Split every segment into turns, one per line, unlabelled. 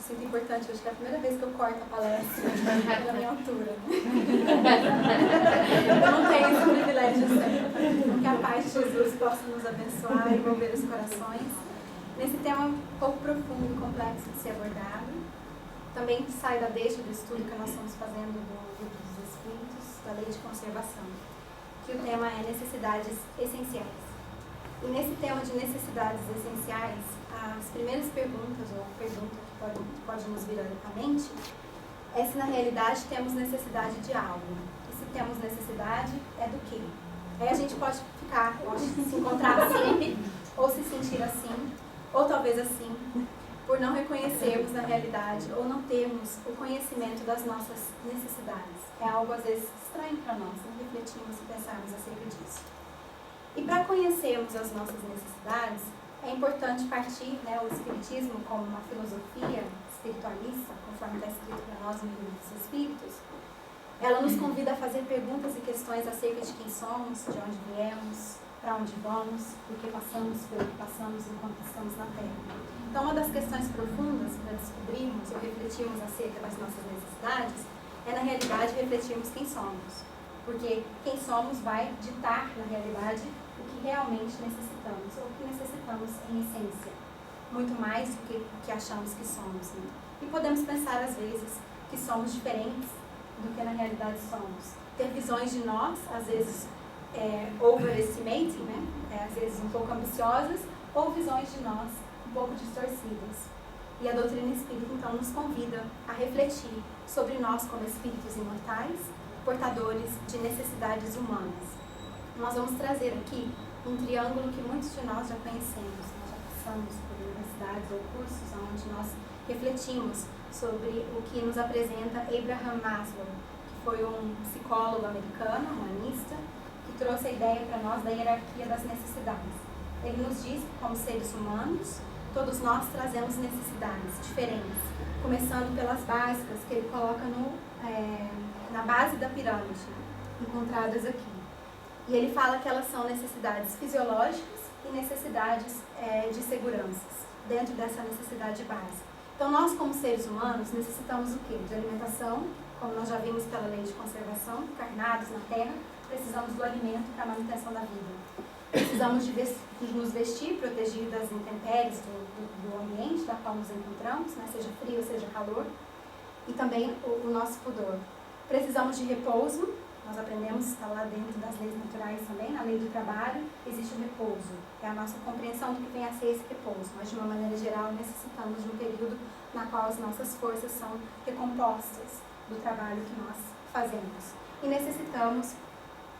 sinto importante, acho que é a primeira vez que eu corto a palestra pela minha altura. Eu não tenho esse privilégio sempre. Que a paz de Jesus possa nos abençoar e envolver os corações. Nesse tema um pouco profundo e complexo de ser abordado. Também sai da deixa do estudo que nós estamos fazendo do Livro dos Espíritos, da Lei de Conservação, que o tema é necessidades essenciais. E nesse tema de necessidades essenciais, as primeiras perguntas, ou pergunta que pode nos vir à mente, é se na realidade temos necessidade de algo. E se temos necessidade, é do quê? Aí a gente pode ficar, se encontrar assim, ou se sentir assim, ou talvez assim, por não reconhecermos na realidade, ou não termos o conhecimento das nossas necessidades. É algo às vezes estranho para nós, não refletirmos e pensarmos acerca disso. E para conhecermos as nossas necessidades, é importante partir, o Espiritismo como uma filosofia espiritualista, conforme está escrito para nós no Livro dos Espíritos, ela nos convida a fazer perguntas e questões acerca de quem somos, de onde viemos, para onde vamos, por que passamos, pelo que passamos enquanto estamos na Terra. Então, uma das questões profundas para descobrirmos ou refletirmos acerca das nossas necessidades é, na realidade, refletirmos quem somos. Porque quem somos vai ditar, na realidade, o que realmente necessitamos, ou o que necessitamos em essência, muito mais do que achamos que somos. Né? E podemos pensar, às vezes, que somos diferentes do que na realidade somos. Ter visões de nós, às vezes, overestimating, às vezes um pouco ambiciosas, ou visões de nós um pouco distorcidas. E a doutrina espírita, então, nos convida a refletir sobre nós como espíritos imortais, portadores de necessidades humanas. Nós vamos trazer aqui um triângulo que muitos de nós já conhecemos. Nós já passamos por universidades ou cursos onde nós refletimos sobre o que nos apresenta Abraham Maslow, que foi um psicólogo americano, humanista, que trouxe a ideia para nós da hierarquia das necessidades. Ele nos diz que, como seres humanos, todos nós trazemos necessidades diferentes, começando pelas básicas que ele coloca na base da pirâmide, encontradas aqui. E ele fala que elas são necessidades fisiológicas e necessidades de seguranças, dentro dessa necessidade básica. Então, nós, como seres humanos, necessitamos o quê? De alimentação, como nós já vimos pela lei de conservação, encarnados na Terra, precisamos do alimento para a manutenção da vida. Precisamos de nos vestir, protegido das intempéries do ambiente da qual nos encontramos, seja frio, seja calor, e também o nosso pudor. Precisamos de repouso, nós aprendemos, está lá dentro das leis naturais também, na lei do trabalho, existe o repouso. É a nossa compreensão do que vem a ser esse repouso, mas de uma maneira geral necessitamos de um período na qual as nossas forças são recompostas do trabalho que nós fazemos. E necessitamos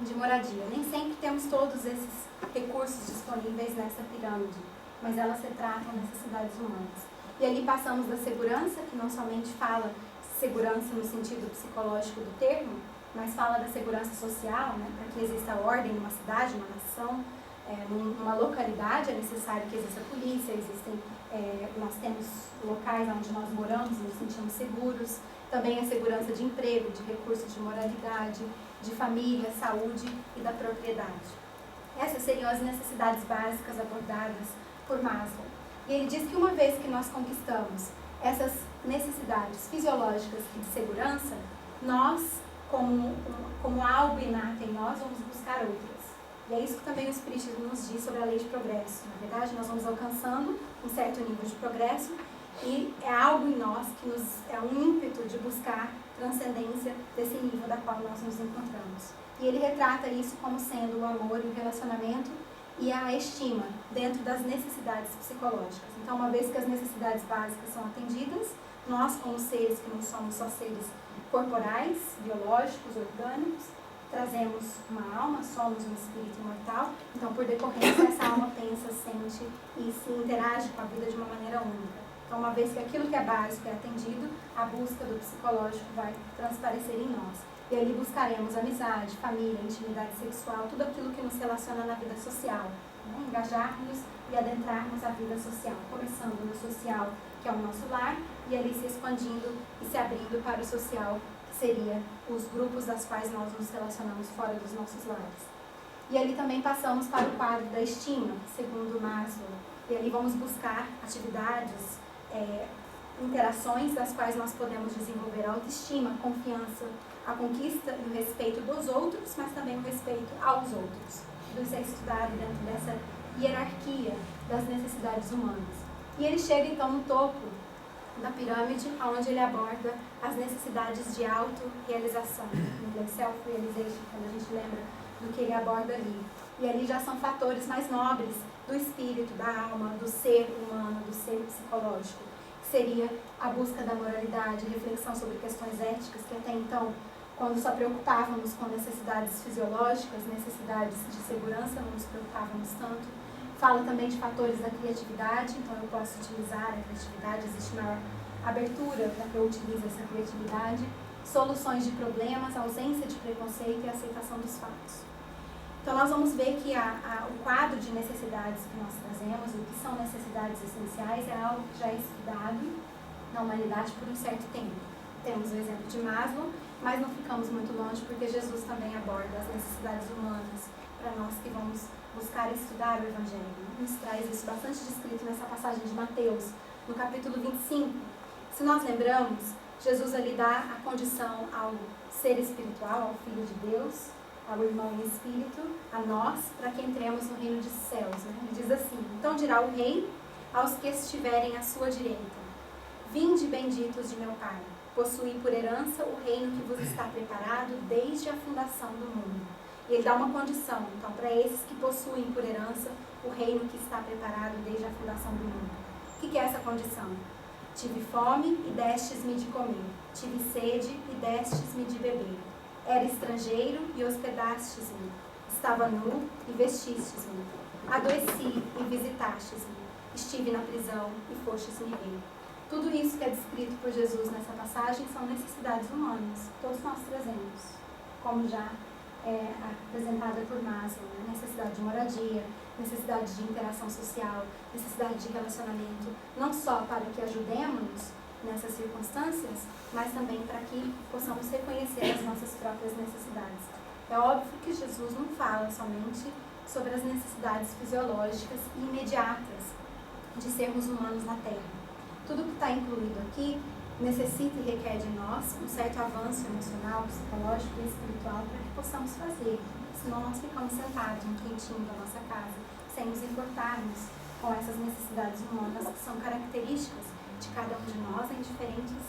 de moradia. Nem sempre temos todos esses recursos disponíveis nessa pirâmide, mas elas retratam necessidades humanas. E ali passamos da segurança, que não somente fala segurança no sentido psicológico do termo, mas fala da segurança social, para que exista ordem numa cidade, numa nação, numa localidade é necessário que exista polícia, nós temos locais onde nós moramos e nos sentimos seguros, também a segurança de emprego, de recursos de moralidade, de família, saúde e da propriedade. Essas seriam as necessidades básicas abordadas por Maslow. E ele diz que uma vez que nós conquistamos essas necessidades fisiológicas e de segurança, nós, como algo inato em nós, vamos buscar outras. E é isso que também o Espiritismo nos diz sobre a lei de progresso. Na verdade, nós vamos alcançando um certo nível de progresso e é algo em nós que é um ímpeto de buscar transcendência desse nível da qual nós nos encontramos. E ele retrata isso como sendo o amor e o relacionamento e a estima dentro das necessidades psicológicas. Então, uma vez que as necessidades básicas são atendidas, nós, como seres que não somos só seres corporais, biológicos, orgânicos, trazemos uma alma, somos um espírito imortal. Então, por decorrência, essa alma pensa, sente e se interage com a vida de uma maneira única. Então, uma vez que aquilo que é básico é atendido, a busca do psicológico vai transparecer em nós. E ali buscaremos amizade, família, intimidade sexual, tudo aquilo que nos relaciona na vida social. Engajarmos e adentrarmos a vida social, começando no social, que é o nosso lar, e ali se expandindo e se abrindo para o social, que seria os grupos das quais nós nos relacionamos fora dos nossos lares. E ali também passamos para o quadro da estima, segundo Maslow. E ali vamos buscar atividades interações das quais nós podemos desenvolver a autoestima, a confiança, a conquista e o respeito dos outros, mas também o respeito aos outros. Tudo isso é estudado dentro dessa hierarquia das necessidades humanas. E ele chega então no topo da pirâmide, onde ele aborda as necessidades de autorrealização, em inglês self-realization, quando a gente lembra do que ele aborda ali. E ali já são fatores mais nobres do espírito, da alma, do ser humano, do ser psicológico, que seria a busca da moralidade, reflexão sobre questões éticas, que até então, quando só preocupávamos com necessidades fisiológicas, necessidades de segurança, não nos preocupávamos tanto. Fala também de fatores da criatividade, então eu posso utilizar a criatividade, existe maior abertura para que eu utilize essa criatividade, soluções de problemas, ausência de preconceito e aceitação dos fatos. Então nós vamos ver que o quadro de necessidades que nós trazemos, o que são necessidades essenciais, é algo que já é estudado na humanidade por um certo tempo. Temos o exemplo de Maslow, mas não ficamos muito longe porque Jesus também aborda as necessidades humanas para nós que vamos buscar estudar o Evangelho. Nos traz isso bastante descrito nessa passagem de Mateus, no capítulo 25. Se nós lembramos, Jesus ali dá a condição ao ser espiritual, ao Filho de Deus, ao irmão em espírito, a nós, para que entremos no reino dos céus. Né? Ele diz assim: então dirá o rei aos que estiverem à sua direita: vinde benditos de meu Pai, possuí por herança o reino que vos está preparado desde a fundação do mundo. E ele dá uma condição, então, para esses que possuem por herança o reino que está preparado desde a fundação do mundo. O que é essa condição? Tive fome e destes-me de comer, tive sede e destes-me de beber. Era estrangeiro e hospedastes-me, estava nu e vestistes-me, adoeci e visitastes-me, estive na prisão e fostes-me ver. Tudo isso que é descrito por Jesus nessa passagem são necessidades humanas, todos nós trazemos, como já é apresentada por Maslow, né? Necessidade de moradia, necessidade de interação social, necessidade de relacionamento, não só para que ajudemos nessas circunstâncias, mas também para que possamos reconhecer as nossas próprias necessidades. É óbvio que Jesus não fala somente sobre as necessidades fisiológicas e imediatas de sermos humanos na Terra. Tudo que está incluído aqui necessita e requer de nós um certo avanço emocional, psicológico e espiritual para que possamos fazer. Senão nós ficamos sentados no quentinho da nossa casa, sem nos importarmos com essas necessidades humanas que são características de cada um de nós em diferentes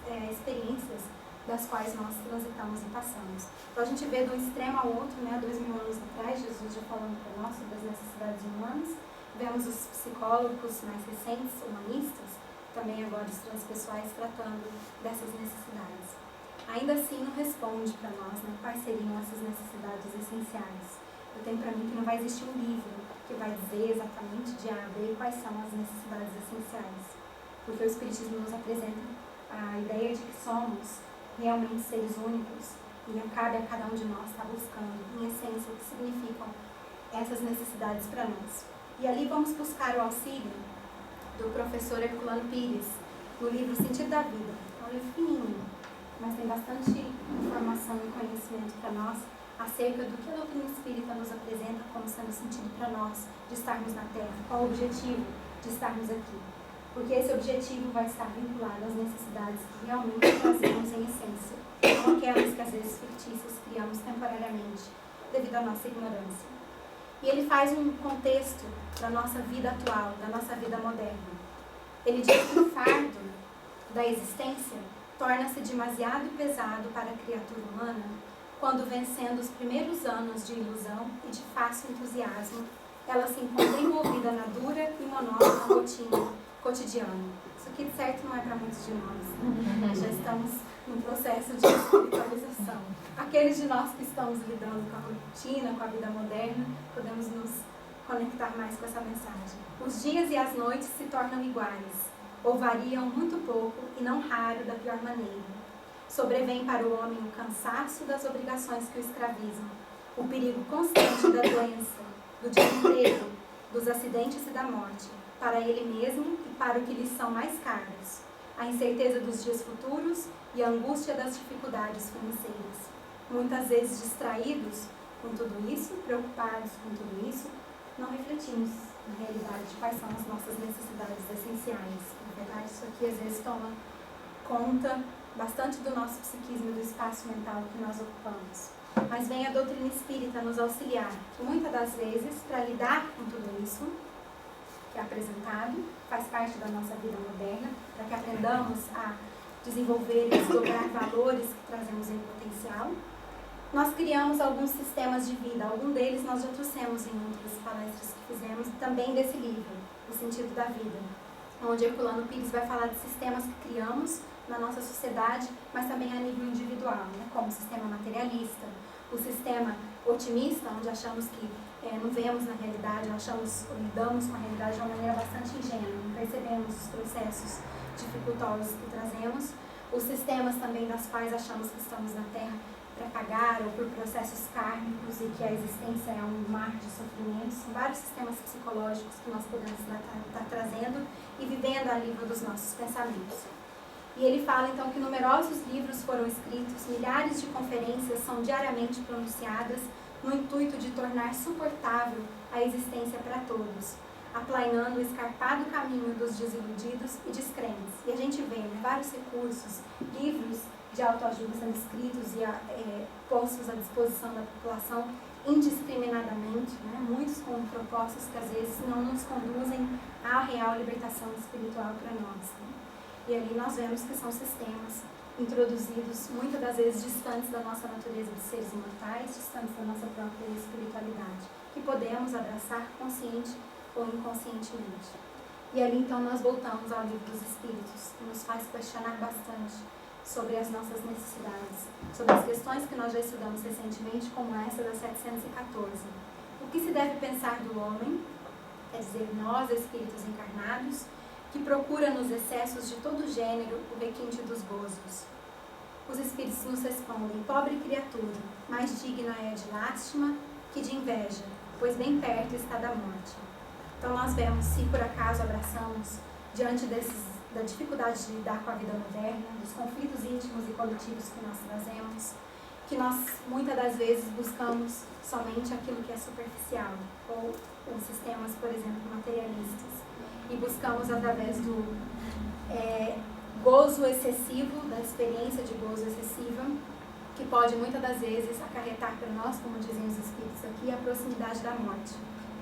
experiências das quais nós transitamos e passamos. Então a gente vê de um extremo ao outro, né, 2000 anos atrás, Jesus já falando para nós sobre as necessidades humanas. Vemos os psicólogos mais recentes, humanistas, também agora os transpessoais, tratando dessas necessidades. Ainda assim não responde para nós, né, quais seriam essas necessidades essenciais. Eu tenho para mim que não vai existir um livro que vai dizer exatamente de A a B quais são as necessidades essenciais. Porque o Espiritismo nos apresenta a ideia de que somos realmente seres únicos e cabe a cada um de nós estar buscando, em essência, o que significam essas necessidades para nós. E ali vamos buscar o auxílio do professor Herculano Pires, no livro Sentido da Vida. É um livro fininho, mas tem bastante informação e conhecimento para nós acerca do que a doutrina espírita nos apresenta como sendo sentido para nós de estarmos na Terra, qual o objetivo de estarmos aqui. Porque esse objetivo vai estar vinculado às necessidades que realmente trazemos em essência, não aquelas que às vezes fictícias criamos temporariamente devido à nossa ignorância. E ele faz um contexto da nossa vida atual, da nossa vida moderna. Ele diz que o fardo da existência torna-se demasiado pesado para a criatura humana quando, vencendo os primeiros anos de ilusão e de fácil entusiasmo, ela se encontra envolvida na dura e monótona rotina cotidiana. Isso aqui de certo não é para muitos de nós. Já estamos num processo de espiritualização. Aqueles de nós que estamos lidando com a rotina, com a vida moderna, podemos nos conectar mais com essa mensagem. Os dias e as noites se tornam iguais, ou variam muito pouco e não raro da pior maneira. Sobrevém para o homem o cansaço das obrigações que o escravizam, o perigo constante da doença, do desemprego, dos acidentes e da morte, para ele mesmo e para o que lhe são mais caros, a incerteza dos dias futuros e a angústia das dificuldades financeiras. Muitas vezes distraídos com tudo isso, preocupados com tudo isso, não refletimos na realidade, quais são as nossas necessidades essenciais. Na verdade, isso aqui às vezes toma conta bastante do nosso psiquismo e do espaço mental que nós ocupamos. Mas vem a doutrina espírita nos auxiliar, que muitas das vezes, para lidar com tudo isso que é apresentado, faz parte da nossa vida moderna, para que aprendamos a desenvolver e desdobrar valores que trazemos em potencial, nós criamos alguns sistemas de vida. Algum deles nós já trouxemos em outras palestras que fizemos, também desse livro, O Sentido da Vida, onde Herculano Pires vai falar de sistemas que criamos na nossa sociedade, mas também a nível individual, né? Como o sistema materialista, o sistema otimista, onde achamos que não vemos na realidade, lidamos com a realidade de uma maneira bastante ingênua, não percebemos os processos dificultosos que trazemos, os sistemas também das quais achamos que estamos na Terra para pagar ou por processos kármicos e que a existência é um mar de sofrimentos. São vários sistemas psicológicos que nós podemos estar trazendo e vivendo a nível dos nossos pensamentos. E ele fala então que numerosos livros foram escritos, milhares de conferências são diariamente pronunciadas no intuito de tornar suportável a existência para todos, aplainando o escarpado caminho dos desiludidos e descrentes. E a gente vê vários recursos, livros de autoajuda sendo escritos e postos à disposição da população indiscriminadamente, muitos com propostas que às vezes não nos conduzem à real libertação espiritual para nós. E ali nós vemos que são sistemas introduzidos, muitas das vezes distantes da nossa natureza de seres imortais, distantes da nossa própria espiritualidade, que podemos abraçar consciente ou inconscientemente. E ali então nós voltamos ao livro dos Espíritos, que nos faz questionar bastante sobre as nossas necessidades, sobre as questões que nós já estudamos recentemente, como essa da 714. O que se deve pensar do homem, quer dizer, nós, espíritos encarnados, que procura nos excessos de todo gênero o requinte dos gozos. Os espíritos nos respondem: pobre criatura, mais digna é de lástima que de inveja, pois bem perto está da morte. Então nós vemos, se por acaso abraçamos, diante da dificuldade de lidar com a vida moderna, dos conflitos íntimos e coletivos que nós trazemos, que nós muitas das vezes buscamos somente aquilo que é superficial, ou os sistemas, por exemplo, materialistas, e buscamos através do gozo excessivo, da experiência de gozo excessiva, que pode muitas das vezes acarretar para nós, como dizem os espíritos aqui, a proximidade da morte.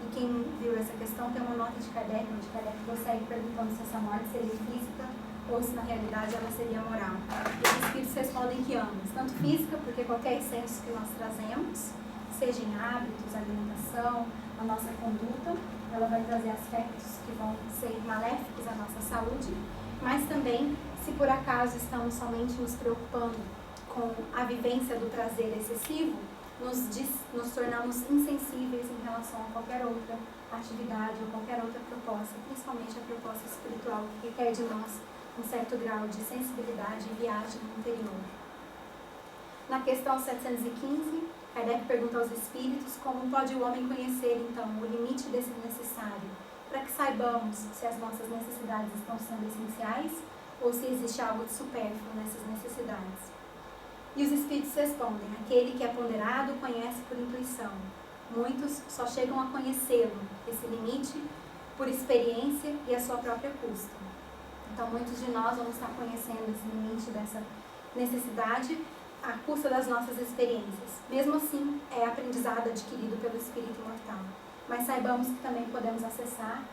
E quem viu essa questão tem uma nota de Kardec, onde Kardec prossegue perguntando se essa morte seria física ou se na realidade ela seria moral. E os espíritos respondem que ambas, tanto física, porque qualquer excesso que nós trazemos, seja em hábitos, alimentação, a nossa conduta, ela vai trazer aspectos que vão ser maléficos à nossa saúde, mas também, se por acaso estamos somente nos preocupando com a vivência do prazer excessivo, nos tornamos insensíveis em relação a qualquer outra atividade ou qualquer outra proposta, principalmente a proposta espiritual, que requer de nós um certo grau de sensibilidade e viagem interior. Na questão 715, Kardec pergunta aos espíritos como pode o homem conhecer, então, o limite desse necessário, para que saibamos se as nossas necessidades estão sendo essenciais ou se existe algo de supérfluo nessas necessidades. E os espíritos respondem: aquele que é ponderado conhece por intuição. Muitos só chegam a conhecê-lo, esse limite, por experiência e a sua própria custa. Então, muitos de nós vamos estar conhecendo esse limite dessa necessidade à custa das nossas experiências. Mesmo assim, é aprendizado adquirido pelo espírito imortal. Mas saibamos que também podemos acessar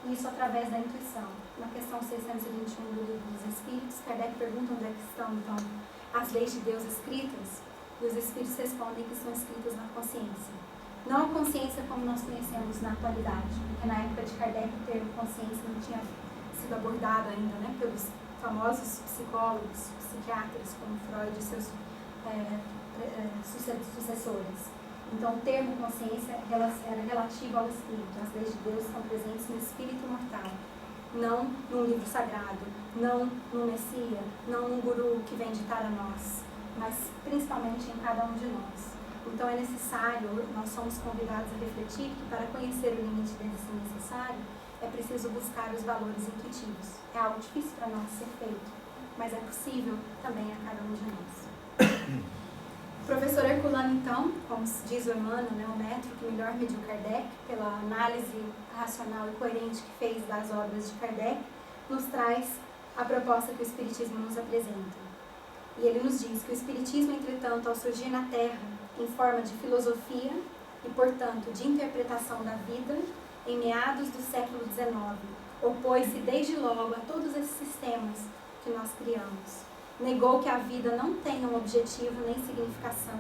isso através da intuição. Na questão 621 do Livro dos Espíritos, Kardec pergunta onde é que estão, então, as leis de Deus escritas, e os espíritos respondem que estão escritas na consciência. Não a consciência como nós conhecemos na atualidade, porque na época de Kardec o termo consciência não tinha sido abordado ainda, pelos famosos psicólogos, psiquiatras como Freud e seus sucessores. Então o termo consciência era relativo ao espírito. As leis de Deus estão presentes no espírito mortal, não num livro sagrado, não no Messias, não num guru que vem ditar a nós, mas principalmente em cada um de nós. Então é necessário, nós somos convidados a refletir que para conhecer o limite desse necessário, é preciso buscar os valores intuitivos. É algo difícil para nós ser feito, mas é possível também a cada um de nós. O professor Herculano, então, como diz o Emmanuel, né, o metro que melhor mediu Kardec, pela análise racional e coerente que fez das obras de Kardec, nos traz a proposta que o Espiritismo nos apresenta. E ele nos diz que o Espiritismo, entretanto, ao surgir na Terra em forma de filosofia e, portanto, de interpretação da vida, em meados do século XIX, opôs-se desde logo a todos esses sistemas que nós criamos. Negou que a vida não tem um objetivo nem significação,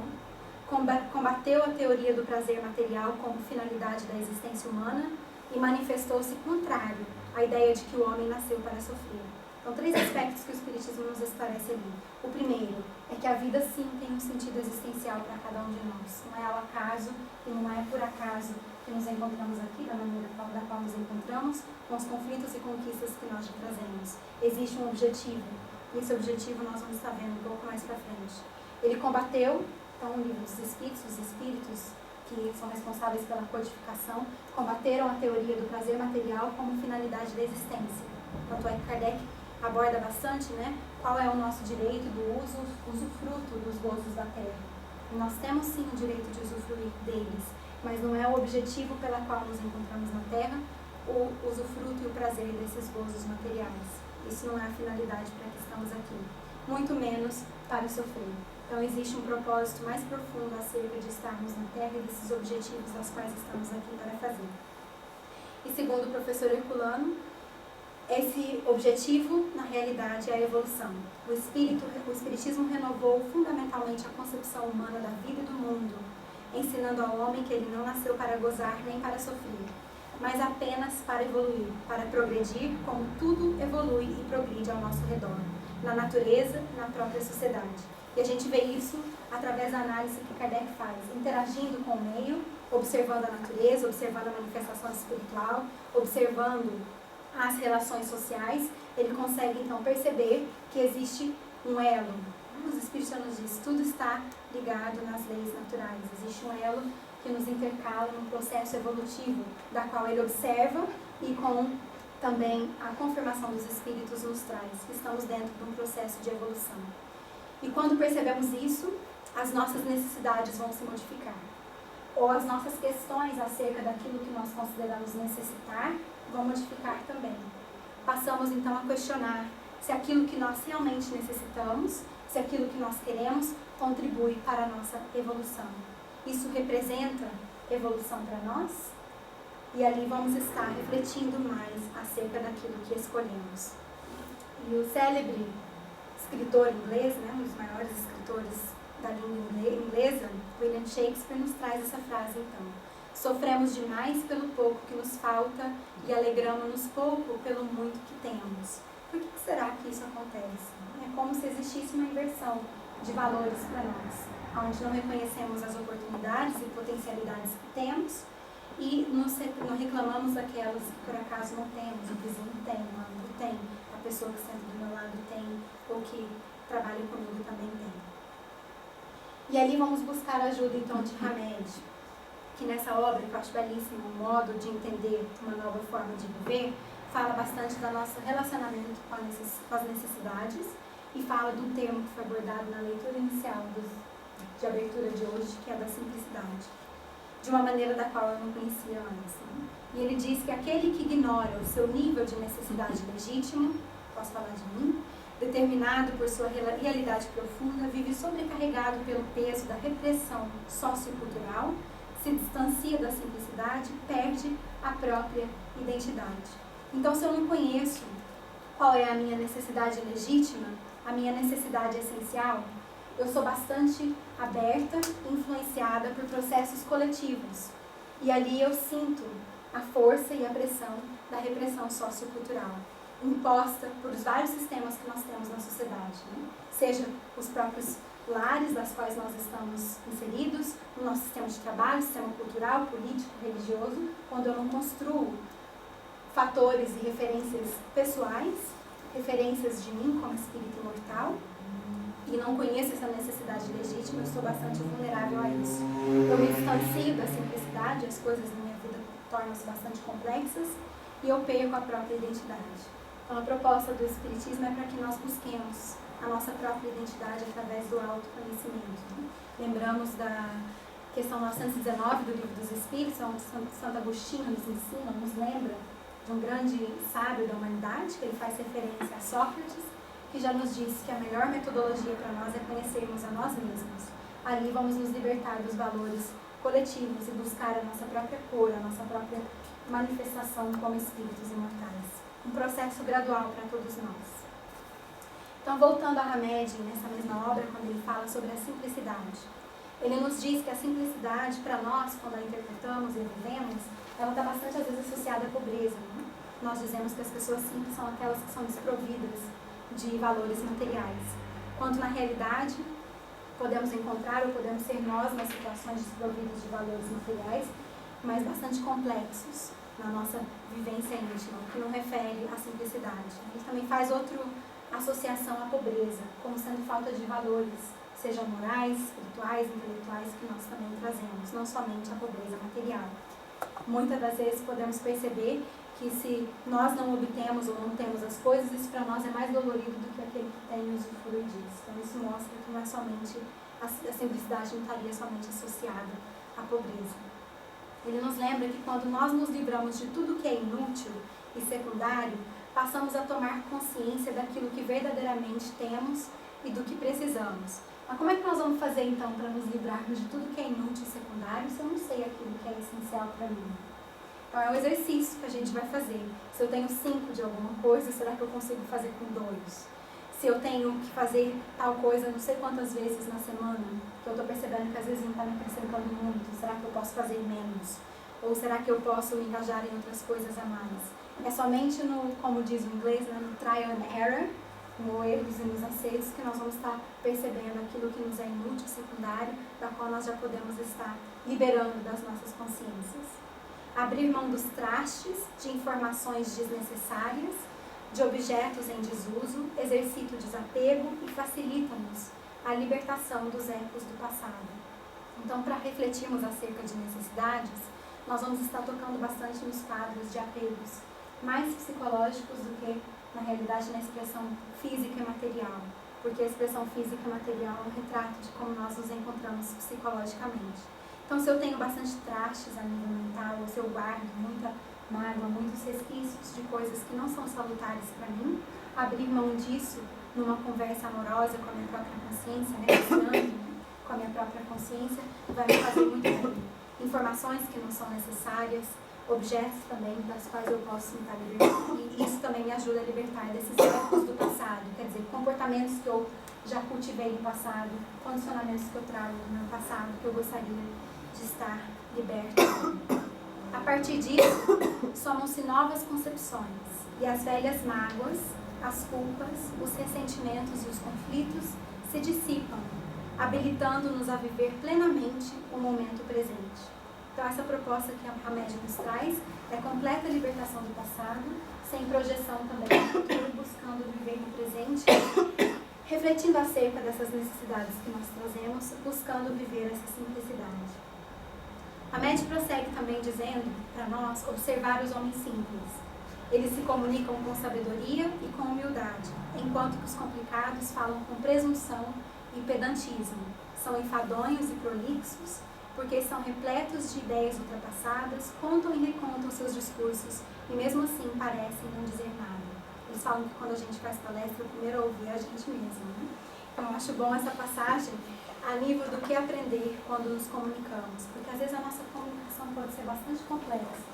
combateu a teoria do prazer material como finalidade da existência humana e manifestou-se contrário à ideia de que o homem nasceu para sofrer. Então, 3 aspectos que o Espiritismo nos esclarece ali. O primeiro é que a vida, sim, tem um sentido existencial para cada um de nós. Não é ao acaso e não é por acaso que nos encontramos aqui, da maneira da qual nos encontramos, com os conflitos e conquistas que nós já trazemos. Existe um objetivo, e esse objetivo nós vamos estar vendo um pouco mais para frente. Ele combateu, então, o livro dos Espíritos, os Espíritos que são responsáveis pela codificação, combateram a teoria do prazer material como finalidade da existência. Tanto é que Kardec aborda bastante, né, qual é o nosso direito do usufruto dos gozos da terra. E nós temos sim o direito de usufruir deles, mas não é o objetivo pela qual nos encontramos na terra o usufruto e o prazer desses gozos materiais. Isso não é a finalidade para que estamos aqui, muito menos para sofrer. Então existe um propósito mais profundo acerca de estarmos na terra e desses objetivos aos quais estamos aqui para fazer. E segundo o professor Herculano, esse objetivo, na realidade, é a evolução. O Espiritismo renovou fundamentalmente a concepção humana da vida e do mundo, ensinando ao homem que ele não nasceu para gozar nem para sofrer, mas apenas para evoluir, para progredir, como tudo evolui e progride ao nosso redor, na natureza e na própria sociedade. E a gente vê isso através da análise que Kardec faz, interagindo com o meio, observando a natureza, observando a manifestação espiritual, observando as relações sociais. Ele consegue então perceber que existe um elo. Os Espíritos nos dizem, tudo está ligado nas leis naturais. Existe um elo que nos intercala num processo evolutivo, da qual ele observa e com também a confirmação dos Espíritos nos traz, que estamos dentro de um processo de evolução. E quando percebemos isso, as nossas necessidades vão se modificar. Ou as nossas questões acerca daquilo que nós consideramos necessitar vão modificar também. Passamos então a questionar se aquilo que nós realmente necessitamos, se aquilo que nós queremos, contribui para a nossa evolução. Isso representa evolução para nós? E ali vamos estar refletindo mais acerca daquilo que escolhemos. E o célebre escritor inglês, né, um dos maiores escritores da língua inglesa, William Shakespeare, nos traz essa frase então. Sofremos demais pelo pouco que nos falta e alegramos-nos pouco pelo muito que temos. Por que será que isso acontece? É como se existisse uma inversão de valores para nós, onde não reconhecemos as oportunidades e potencialidades que temos e não reclamamos daquelas que por acaso não temos, o vizinho tem, o amigo tem, a pessoa que senta do meu lado tem, ou que trabalha comigo também tem. E ali vamos buscar ajuda então de Hamed, que nessa obra, que eu acho belíssimo, um modo de entender uma nova forma de viver, fala bastante do nosso relacionamento com as necessidades e fala de um termo que foi abordado na leitura inicial de abertura de hoje, que é da simplicidade, de uma maneira da qual eu não conhecia antes. Né? E ele diz que aquele que ignora o seu nível de necessidade legítimo, posso falar de mim, determinado por sua realidade profunda, vive sobrecarregado pelo peso da repressão sociocultural, se distancia da simplicidade, perde a própria identidade. Então, se eu não conheço qual é a minha necessidade legítima, a minha necessidade essencial, eu sou bastante aberta, influenciada por processos coletivos. E ali eu sinto a força e a pressão da repressão sociocultural, imposta por vários sistemas que nós temos na sociedade, né? Seja os próprios lares das quais nós estamos inseridos, no nosso sistema de trabalho, sistema cultural, político, religioso, quando eu não construo fatores e referências pessoais, referências de mim como espírito imortal, e não conheço essa necessidade legítima, eu estou bastante vulnerável a isso. Eu me distancio da simplicidade, as coisas na minha vida tornam-se bastante complexas, e eu perco a própria identidade. Então, a proposta do Espiritismo é para que nós busquemos a nossa própria identidade através do autoconhecimento. Né? Lembramos da questão 919 do Livro dos Espíritos, onde Santo Agostinho nos ensina, nos lembra de um grande sábio da humanidade, que ele faz referência a Sócrates, que já nos disse que a melhor metodologia para nós é conhecermos a nós mesmos. Ali vamos nos libertar dos valores coletivos e buscar a nossa própria cor, a nossa própria manifestação como espíritos imortais. Um processo gradual para todos nós. Então, voltando a Hamed, nessa mesma obra, quando ele fala sobre a simplicidade, ele nos diz que a simplicidade, para nós, quando a interpretamos e a vivemos, ela está bastante, às vezes, associada à pobreza. Né? Nós dizemos que as pessoas simples são aquelas que são desprovidas de valores materiais. Quando, na realidade, podemos encontrar ou podemos ser nós nas situações desprovidas de valores materiais, mas bastante complexos na nossa vivência íntima, que não refere à simplicidade. Ele também faz outra associação à pobreza, como sendo falta de valores, sejam morais, espirituais, intelectuais, que nós também trazemos, não somente a pobreza material. Muitas das vezes podemos perceber que se nós não obtemos ou não temos as coisas, isso para nós é mais dolorido do que aquele que tem usufrui disso. Então isso mostra que não é somente, a simplicidade não estaria somente associada à pobreza. Ele nos lembra que quando nós nos livramos de tudo que é inútil e secundário, passamos a tomar consciência daquilo que verdadeiramente temos e do que precisamos. Mas como é que nós vamos fazer então para nos livrarmos de tudo que é inútil e secundário se eu não sei aquilo que é essencial para mim? Então é um exercício que a gente vai fazer. Se eu tenho 5 de alguma coisa, será que eu consigo fazer com 2? Se eu tenho que fazer tal coisa não sei quantas vezes na semana, que eu estou percebendo que às vezes não está me acrescentando muito, será que eu posso fazer menos? Ou será que eu posso me engajar em outras coisas a mais? É somente no, como diz o inglês, né, no trial and error, no erros e nos acertos, que nós vamos estar percebendo aquilo que nos é inútil, secundário, da qual nós já podemos estar liberando das nossas consciências. Abrir mão dos trastes, de informações desnecessárias, de objetos em desuso, exercita o desapego e facilita-nos a libertação dos ecos do passado. Então, para refletirmos acerca de necessidades, nós vamos estar tocando bastante nos quadros de apegos, mais psicológicos do que, na realidade, na expressão física e material, porque a expressão física e material é um retrato de como nós nos encontramos psicologicamente. Então, se eu tenho bastante trastes a nível mental, ou se eu guardo muita mágoa, muitos resquícios de coisas que não são salutares para mim, abrir mão disso numa conversa amorosa com a minha própria consciência, negociando com a minha própria consciência, vai me fazer muito bem. Informações que não são necessárias, objetos também das quais eu posso me libertar, e isso também me ajuda a libertar desses ecos do passado, quer dizer, comportamentos que eu já cultivei no passado, condicionamentos que eu trago do meu passado, que eu gostaria de estar liberta. A partir disso, somam-se novas concepções, e as velhas mágoas, as culpas, os ressentimentos e os conflitos se dissipam, habilitando-nos a viver plenamente o momento presente. Então, essa proposta que a Hamed nos traz é completa libertação do passado, sem projeção também no futuro, buscando viver no presente, refletindo acerca dessas necessidades que nós trazemos, buscando viver essa simplicidade. Hamed prossegue também dizendo para nós observar os homens simples. Eles se comunicam com sabedoria e com humildade, enquanto que os complicados falam com presunção e pedantismo. São enfadonhos e prolixos, porque são repletos de ideias ultrapassadas, contam e recontam seus discursos e mesmo assim parecem não dizer nada. Eles falam que quando a gente faz palestra, o primeiro a ouvir é a gente mesmo. Né? Então eu acho bom essa passagem a nível do que aprender quando nos comunicamos, porque às vezes a nossa comunicação pode ser bastante complexa,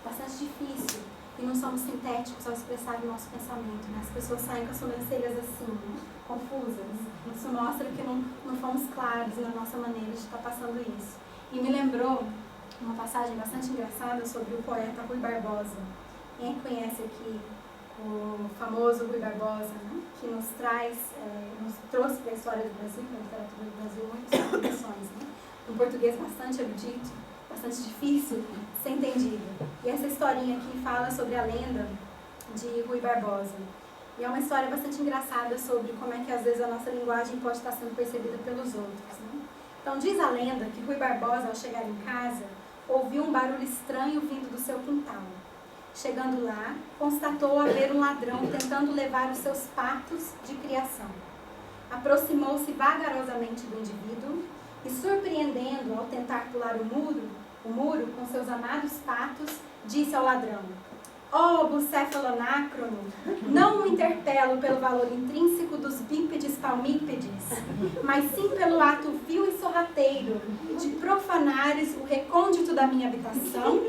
bastante difícil, e não somos sintéticos ao expressar o nosso pensamento. Né? As pessoas saem com as sobrancelhas assim, né? Confusas. Isso mostra que não fomos claros na nossa maneira de estar passando isso. E me lembrou uma passagem bastante engraçada sobre o poeta Rui Barbosa. Quem conhece aqui o famoso Rui Barbosa, né? Que nos trouxe para a história do Brasil, para a literatura do Brasil, muitas contribuições. Né? Um português bastante erudito, bastante difícil de ser entendido. E essa historinha aqui fala sobre a lenda de Rui Barbosa. E é uma história bastante engraçada sobre como é que às vezes a nossa linguagem pode estar sendo percebida pelos outros. Né? Então diz a lenda que Rui Barbosa, ao chegar em casa, ouviu um barulho estranho vindo do seu quintal. Chegando lá, constatou haver um ladrão tentando levar os seus patos de criação. aproximou-se vagarosamente do indivíduo e, surpreendendo ao tentar pular o muro com seus amados patos, disse ao ladrão: "Ó, bucéfalonácrono, não o interpelo pelo valor intrínseco dos bípedes palmípedes, mas sim pelo ato vil e sorrateiro de profanares o recôndito da minha habitação,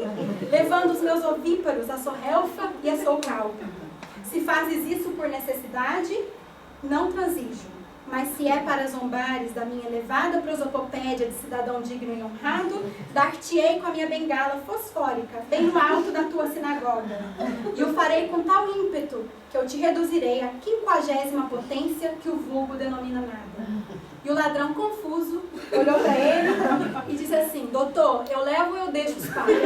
levando os meus ovíparos à sorrelfa e à solcalpa. Se fazes isso por necessidade, não transijo. Mas se é para zombares da minha elevada prosopopédia de cidadão digno e honrado, dar-te-ei com a minha bengala fosfórica, bem no alto da tua sinagoga. E o farei com tal ímpeto, que eu te reduzirei à 50ª potência que o vulgo denomina nada." E o ladrão, confuso, olhou para ele e disse assim: "Doutor, eu levo ou eu deixo os pais?"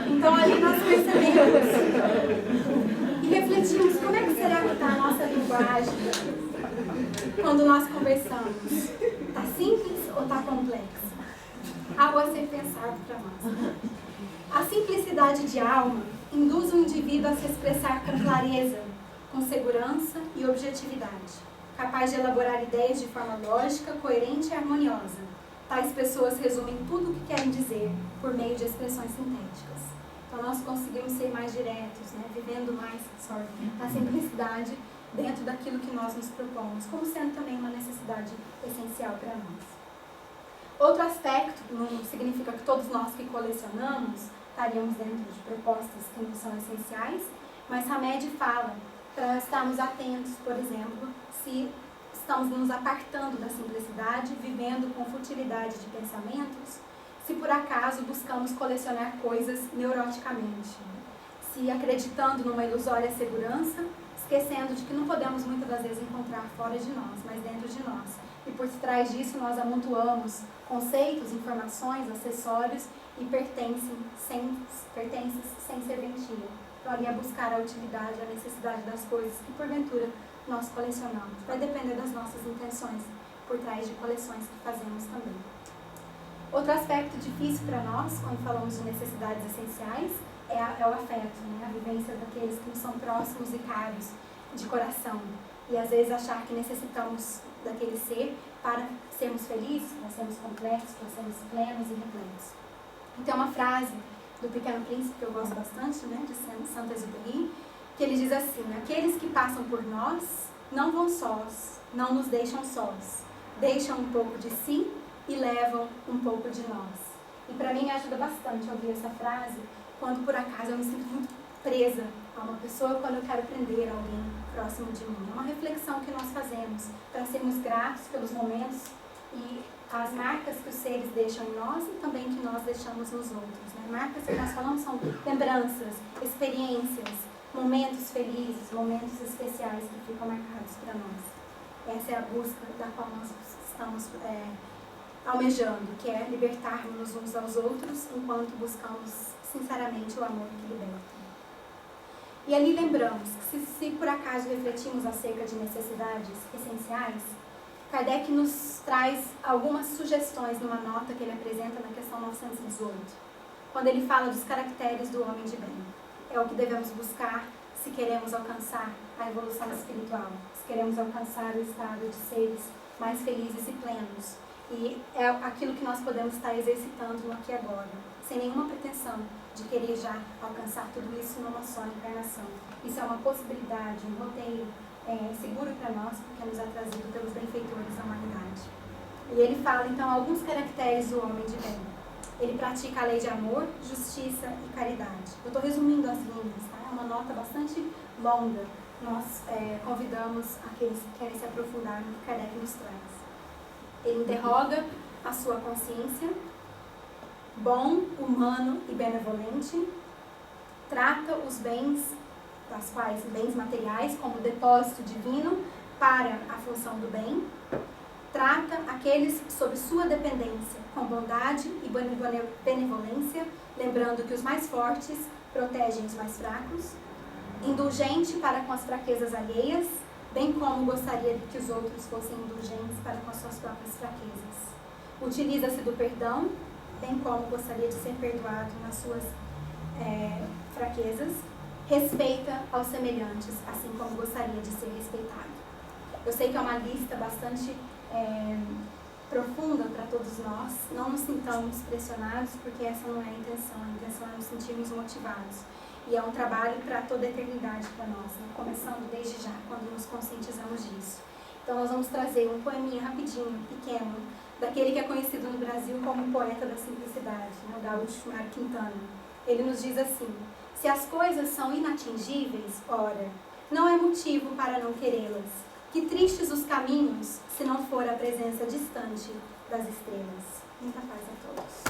Então ali nós percebemos e refletimos como é que será que está a nossa linguagem quando nós conversamos. Está simples ou está complexo? Algo a ser pensado para nós. A simplicidade de alma induz o indivíduo a se expressar com clareza, com segurança e objetividade, capaz de elaborar ideias de forma lógica, coerente e harmoniosa. Tais pessoas resumem tudo o que querem dizer por meio de expressões sintéticas. Então nós conseguimos ser mais diretos, né? Vivendo mais a simplicidade dentro daquilo que nós nos propomos, como sendo também uma necessidade essencial para nós. Outro aspecto, não significa que todos nós que colecionamos estaríamos dentro de propostas que não são essenciais, mas Hamed fala para estarmos atentos, por exemplo, se estamos nos apartando da simplicidade, vivendo com futilidade de pensamentos, se por acaso buscamos colecionar coisas neuroticamente, se acreditando numa ilusória segurança, esquecendo de que não podemos muitas das vezes encontrar fora de nós, mas dentro de nós. E por trás disso nós amontoamos conceitos, informações, acessórios e pertences sem serventia. Então ali é buscar a utilidade, a necessidade das coisas que porventura nós colecionamos. Vai depender das nossas intenções por trás de coleções que fazemos também. Outro aspecto difícil para nós, quando falamos de necessidades essenciais, é o afeto, né? A vivência daqueles que nos são próximos e caros de coração. E às vezes achar que necessitamos daquele ser para sermos felizes, para sermos completos, para sermos plenos e repletos. Então, uma frase do Pequeno Príncipe que eu gosto bastante, né, de Saint-Exupéry, que ele diz assim: "Aqueles que passam por nós não vão sós, não nos deixam sós, deixam um pouco de si e levam um pouco de nós." E para mim ajuda bastante ouvir essa frase quando por acaso eu me sinto muito presa a uma pessoa, quando eu quero prender alguém próximo de mim. É uma reflexão que nós fazemos para sermos gratos pelos momentos e as marcas que os seres deixam em nós e também que nós deixamos nos outros, né? Marcas que nós falamos são lembranças, experiências, momentos felizes, momentos especiais que ficam marcados para nós. Essa é a busca da qual nós estamos almejando, que é libertarmos uns aos outros enquanto buscamos sinceramente o amor que liberta. E ali lembramos que se por acaso refletimos acerca de necessidades essenciais, Kardec nos traz algumas sugestões numa nota que ele apresenta na questão 918, quando ele fala dos caracteres do homem de bem. É o que devemos buscar se queremos alcançar a evolução espiritual, se queremos alcançar o estado de seres mais felizes e plenos. E é aquilo que nós podemos estar exercitando no aqui e agora, sem nenhuma pretensão de querer já alcançar tudo isso numa só encarnação. Isso é uma possibilidade, um roteiro seguro para nós, porque nos é trazido pelos benfeitores da humanidade. E ele fala, então, alguns caracteres do homem de bem. Ele pratica a lei de amor, justiça e caridade. Eu estou resumindo as linhas, tá? É uma nota bastante longa. Nós convidamos aqueles que querem se aprofundar no que Kardec nos traz. Ele interroga a sua consciência, bom, humano e benevolente, trata os bens, das quais bens materiais, como depósito divino para a função do bem, trata aqueles sob sua dependência com bondade e benevolência, lembrando que os mais fortes protegem os mais fracos, indulgente para com as fraquezas alheias, bem como gostaria de que os outros fossem indulgentes para com as suas próprias fraquezas. Utiliza-se do perdão, bem como gostaria de ser perdoado nas suas fraquezas. Respeita aos semelhantes, assim como gostaria de ser respeitado. Eu sei que é uma lista bastante profunda para todos nós. Não nos sintamos pressionados, porque essa não é a intenção. A intenção é nos sentirmos motivados. E é um trabalho para toda a eternidade para nós, né? Começando desde já, quando nos conscientizamos disso. Então nós vamos trazer um poeminha rapidinho, pequeno, daquele que é conhecido no Brasil como o poeta da simplicidade, né? O Gaúcho Mário Quintana. Ele nos diz assim: se as coisas são inatingíveis, ora, não é motivo para não querê-las. Que tristes os caminhos, se não for a presença distante das estrelas. Muita paz a todos.